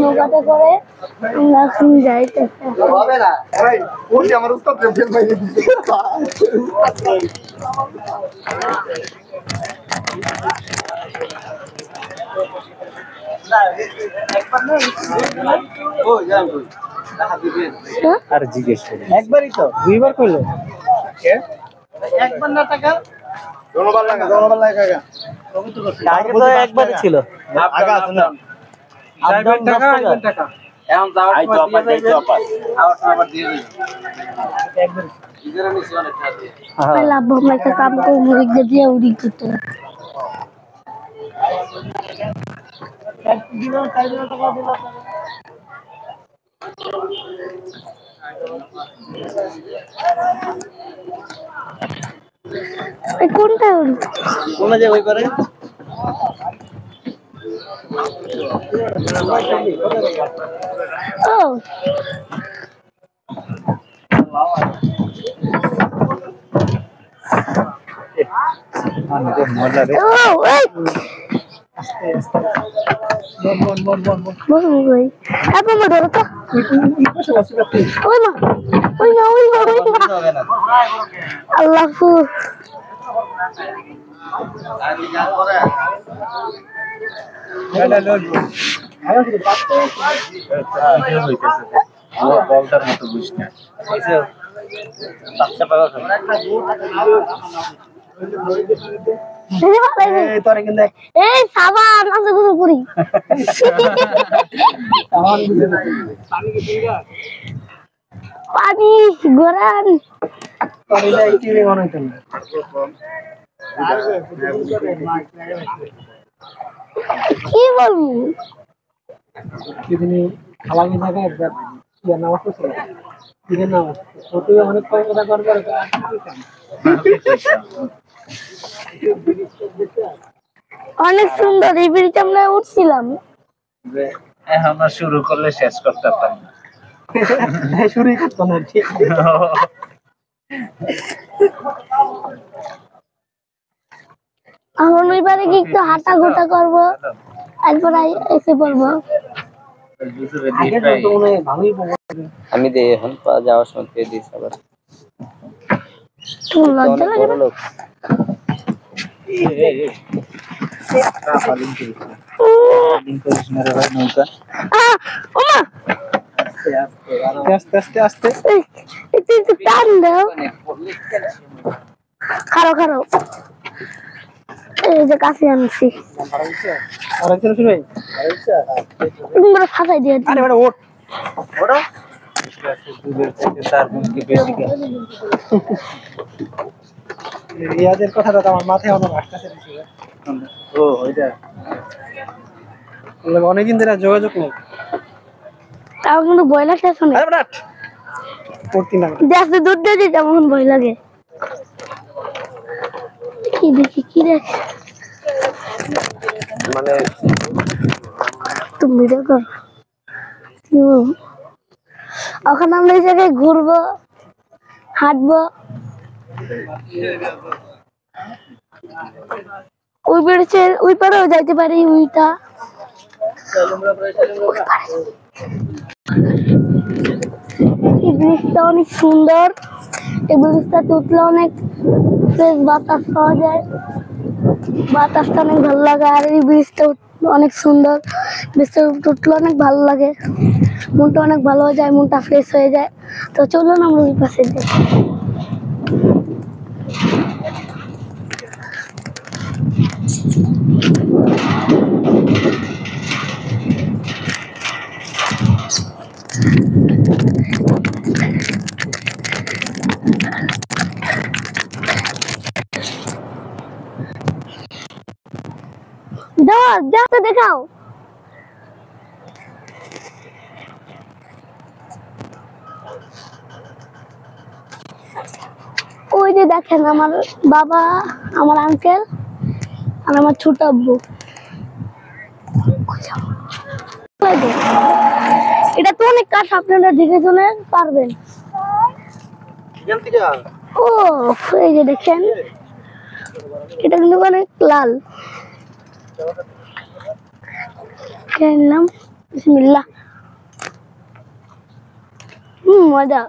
নৌকাতে করে আমরা এখন যাইতেছি। আমার উস্তাদ ফেল বাইরে দিছে। আর জিজ্ঞেস করি একবারই তো দুইবার কইলো একবার না টাকা ধন্যবাদ লাগা আগে তো একবারই ছিল আগে আছে না আদান টাকা এখন যাওয়ার সময় দিয়ে যাবে আবার আবার দিয়ে দিই একবার ইদারা নিছি অনেক টাকা দিয়ে লাভ আমরা একটা কাম করে মুড়ি দিয়ে উড়ি করতে এক দিন 4 টাকা দিল কোনটা উড়ি কোন যে ওই করে ও মানে মজা রে ও এই বল ভাই আপনি মা ধরো তো ওই মা আল্লাহ বলটার মতো বুঝ না বাচ্চা পাওয়া তোরে কিন্তু এই সাবান আছে গুলো করি পানি গরান তোরে যাই কি রে মনে হইতো কি বলবো কিদিনি খালামি জায়গায় একবার কি নামাজ পড়ছিল কিদিন নামাজ ওতে অনেক কথা করবে অনেক সুন্দর এই ব্রিজে আমরা উঠছিলাম যে আমরা শুরু করলে শেষ করতে পারতাম না শুরুই করতো না ঠিক এখন ওইবারে কি একটু হাঁটা গোটা করবো একবার এসে পড়বো আমি দেই এখন যাওয়ার সময় দিয়ে দিস আবার তোমার লজ্জা লাগে না? ওমা আস্তে আস্তে আস্তে একটু টান দাও খারো এই যে কাছে আনছি তুমি বড় ফাঁসাই দিয়ে আরে বড় ওঠ ওঠো রিয়াদের কথাটা তো আমার মাথায় অনেক আসতেছে ও ওইটা অনেকদিন ধরে যোগাযোগ নেই তাও কিন্তু ভয় লাগতেছে না পড়তি না দেখতে দুধ দিয়ে দিতে আমার ভয় লাগে কি দেখি কি রে মানে তুমি দেখো ওখানে আমরা এই জায়গায় ঘুরবো হাঁটবো ওই বেড়েছে ওই পারেও যাইতে পারি ওইটা এই ব্রিজটা অনেক সুন্দর এই ব্রিজটা উঠলে অনেক ফ্রেশ বাতাস পাওয়া যায় বাতাসটা অনেক ভালো লাগে আর এই ব্রিজটা অনেক সুন্দর ব্রিজটা উঠলে অনেক ভালো লাগে মনটা অনেক ভালো হয়ে যায় মনটা ফ্রেশ হয়ে যায় তো চলুন আমরা ওই পাশে যাই যাতে দেখাও ওই যে দেখেন আমার বাবা আমার আঙ্কেল আর আমার ছোট আব্বু এটা তো অনেক কাজ আপনারা দেখে শুনে পারবেন ও এই যে দেখেন এটা কিন্তু অনেক লাল কিনলাম বিসমিল্লাহ। মজা।